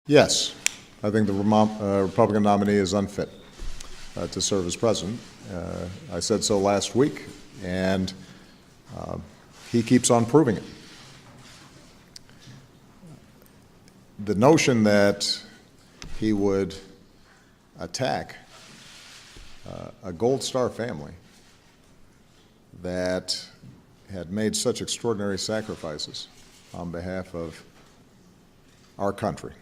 Yes, I think the Republican nominee is unfit to serve as president. I said so last week, and he keeps on proving it. The notion that he would attack a Gold Star family that had made such extraordinary sacrifices on behalf of our country,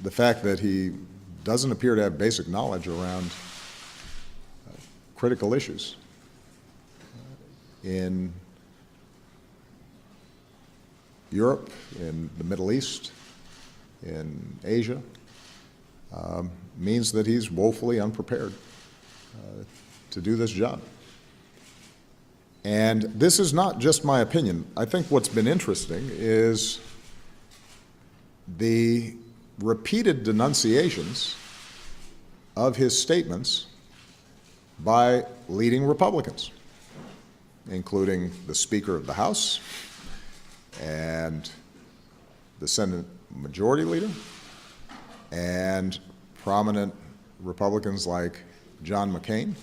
the fact that he doesn't appear to have basic knowledge around critical issues in Europe, in the Middle East, in Asia, means that he's woefully unprepared to do this job. And this is not just my opinion. I think what's been interesting is the repeated denunciations of his statements by leading Republicans, including the Speaker of the House and the Senate Majority Leader and prominent Republicans like John McCain.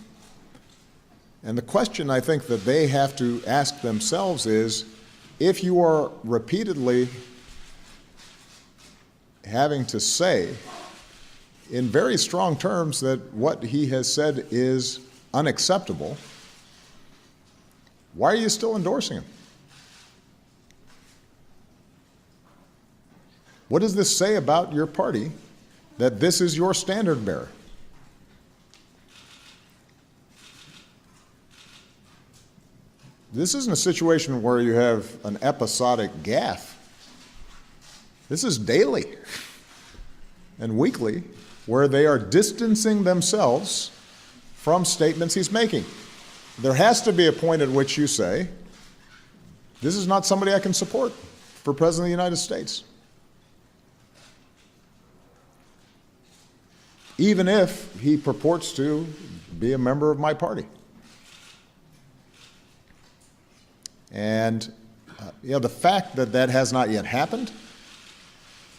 And the question I think that they have to ask themselves is, if you are repeatedly having to say in very strong terms that what he has said is unacceptable, why are you still endorsing him? What does this say about your party that this is your standard bearer? This isn't a situation where you have an episodic gaffe. This is daily and weekly, where they are distancing themselves from statements he's making. There has to be a point at which you say, this is not somebody I can support for President of the United States, even if he purports to be a member of my party. And the fact that that has not yet happened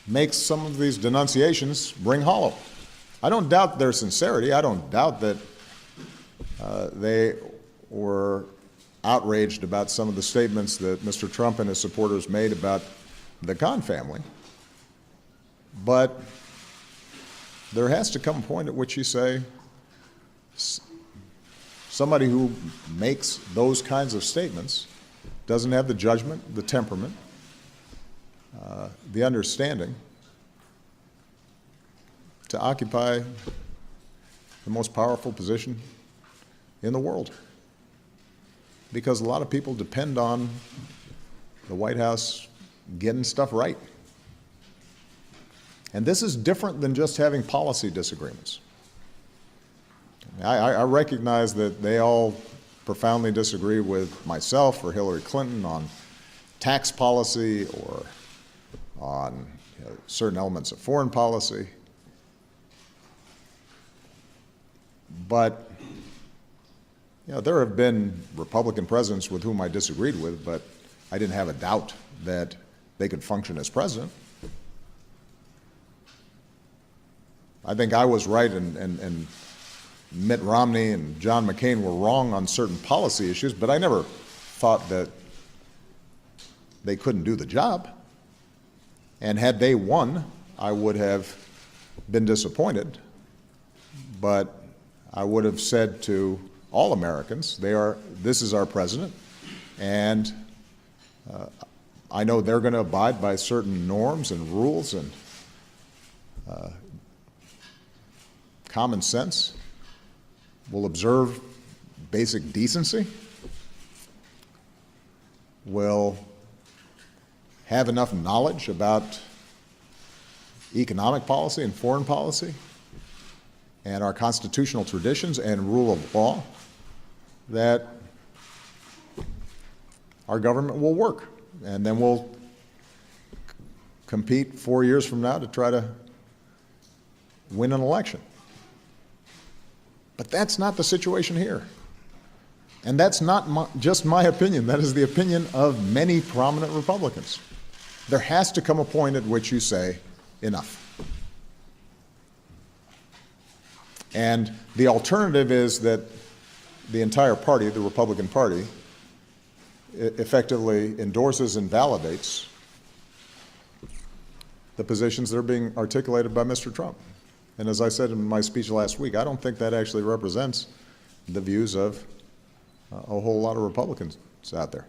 makes some of these denunciations ring hollow. I don't doubt their sincerity. I don't doubt that they were outraged about some of the statements that Mr. Trump and his supporters made about the Khan family. But there has to come a point at which you say, somebody who makes those kinds of statements doesn't have the judgment, the temperament, the understanding to occupy the most powerful position in the world. Because a lot of people depend on the White House getting stuff right. And this is different than just having policy disagreements. I recognize that they all profoundly disagree with myself or Hillary Clinton on tax policy or on certain elements of foreign policy. But there have been Republican presidents with whom I disagreed with, but I didn't have a doubt that they could function as president. I think I was right and Mitt Romney and John McCain were wrong on certain policy issues, but I never thought that they couldn't do the job. And had they won, I would have been disappointed. But I would have said to all Americans, this is our president, and I know they're going to abide by certain norms and rules and common sense, will observe basic decency, will have enough knowledge about economic policy and foreign policy and our constitutional traditions and rule of law, that our government will work. And then we'll compete 4 years from now to try to win an election. But that's not the situation here. And that's not just my opinion. That is the opinion of many prominent Republicans. There has to come a point at which you say, enough. And the alternative is that the entire party, the Republican Party, effectively endorses and validates the positions that are being articulated by Mr. Trump. And as I said in my speech last week, I don't think that actually represents the views of a whole lot of Republicans out there.